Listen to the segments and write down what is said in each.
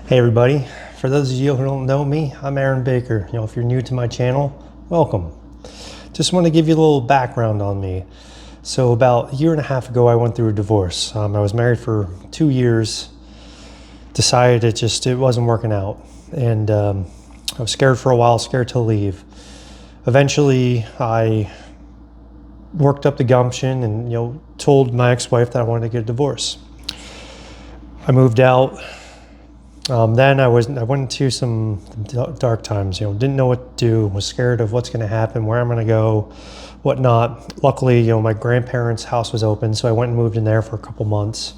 Hey everybody, for those of you who don't know me, I'm Aaron Baker. If you're new to my channel, welcome. Just want to give you a little background on me. So about a year and a half ago, I went through a divorce. I was married for 2 years, decided it wasn't working out. And I was scared for a while, scared to leave. Eventually, I worked up the gumption and told my ex-wife that I wanted to get a divorce. I moved out. Then I went into some dark times. Didn't know what to do. Was scared of what's going to happen, where I'm going to go, whatnot. Luckily, my grandparents' house was open, so I went and moved in there for a couple months.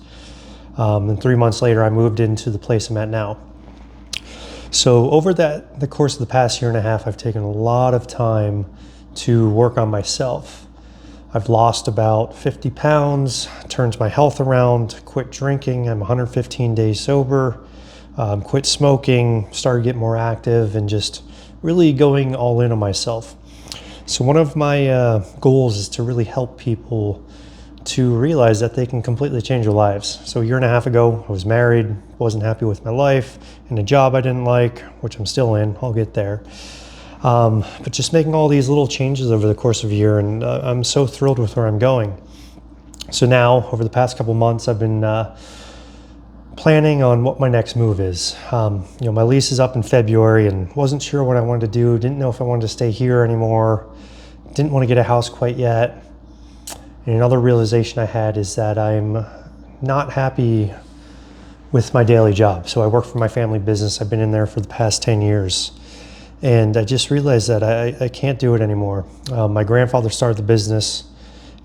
And 3 months later, I moved into the place I'm at now. So over the course of the past year and a half, I've taken a lot of time to work on myself. I've lost about 50 pounds, turned my health around, quit drinking. I'm 115 days sober. Quit smoking, started getting more active, and just really going all in on myself. So one of my goals is to really help people to realize that they can completely change their lives. So a year and a half ago, I was married, wasn't happy with my life, and a job I didn't like, which I'm still in, I'll get there. But just making all these little changes over the course of a year, and I'm so thrilled with where I'm going. So now, over the past couple months, I've been planning on what my next move is. My lease is up in February and wasn't sure what I wanted to do. Didn't know if I wanted to stay here anymore. Didn't want to get a house quite yet. And another realization I had is that I'm not happy with my daily job. So I work for my family business. I've been in there for the past 10 years. And I just realized that I can't do it anymore. My grandfather started the business,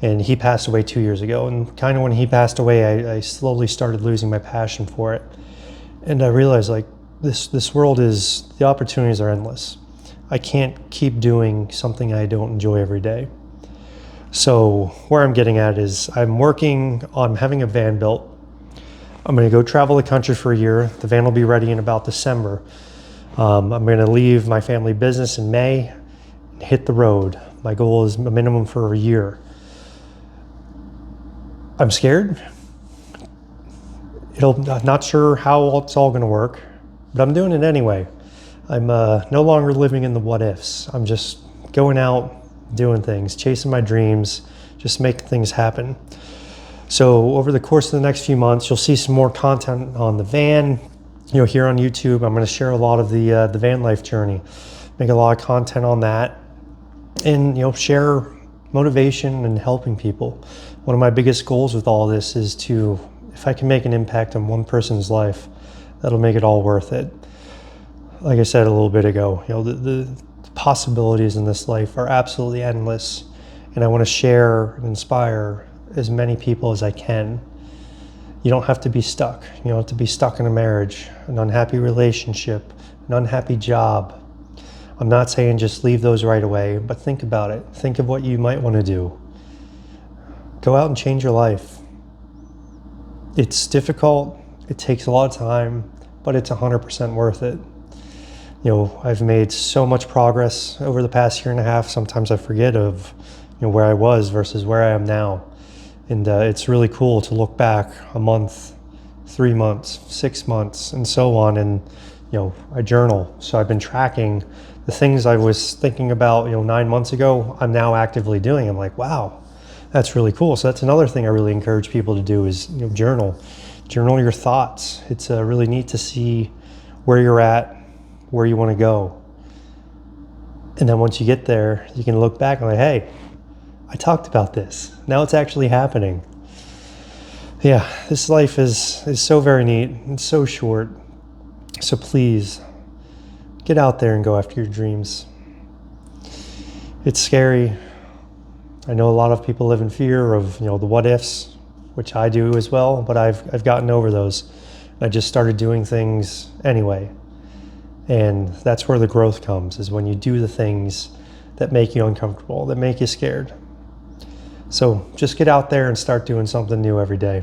and he passed away 2 years ago. And kind of when he passed away, I slowly started losing my passion for it. And I realized this world the opportunities are endless. I can't keep doing something I don't enjoy every day. So where I'm getting at is I'm working on having a van built. I'm gonna go travel the country for a year. The van will be ready in about December. I'm gonna leave my family business in May and hit the road. My goal is a minimum for a year. I'm scared. Not sure how it's all going to work, but I'm doing it anyway. I'm no longer living in the what ifs. I'm just going out, doing things, chasing my dreams, just making things happen. So over the course of the next few months, you'll see some more content on the van. Here on YouTube, I'm going to share a lot of the van life journey, make a lot of content on that, and share motivation and helping people. One of my biggest goals with all this is if I can make an impact on one person's life, that'll make it all worth it. Like I said a little bit ago, the possibilities in this life are absolutely endless, and I want to share and inspire as many people as I can. You don't have to be stuck. You don't have to be stuck in a marriage, an unhappy relationship, an unhappy job. I'm not saying just leave those right away, but think about it. Think of what you might want to do. Go out and change your life. It's difficult. It takes a lot of time, but it's 100% worth it. I've made so much progress over the past year and a half. Sometimes I forget of where I was versus where I am now. And it's really cool to look back a month, 3 months, 6 months, and so on. And I journal. So I've been tracking the things I was thinking about 9 months ago. I'm now actively doing. I'm like, wow, that's really cool. So that's another thing I really encourage people to do is journal your thoughts. It's really neat to see where you're at, where you want to go. And then once you get there, you can look back and like, hey, I talked about this. Now it's actually happening. Yeah, this life is so very neat. It's so short. So please get out there and go after your dreams. It's scary. I know a lot of people live in fear of the what ifs, which I do as well, but I've gotten over those. I just started doing things anyway. And that's where the growth comes, is when you do the things that make you uncomfortable, that make you scared. So just get out there and start doing something new every day.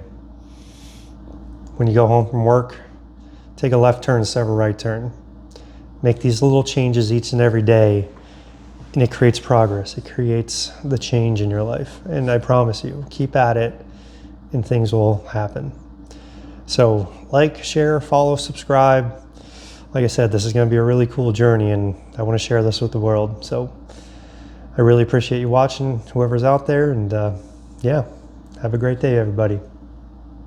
When you go home from work, take a left turn instead of a right turn. Make these little changes each and every day, and it creates progress. It creates the change in your life. And I promise you, keep at it and things will happen. So like, share, follow, subscribe. like I said, this is going to be a really cool journey, and I want to share this with the world. So I really appreciate you watching, whoever's out there, and yeah, have a great day, everybody.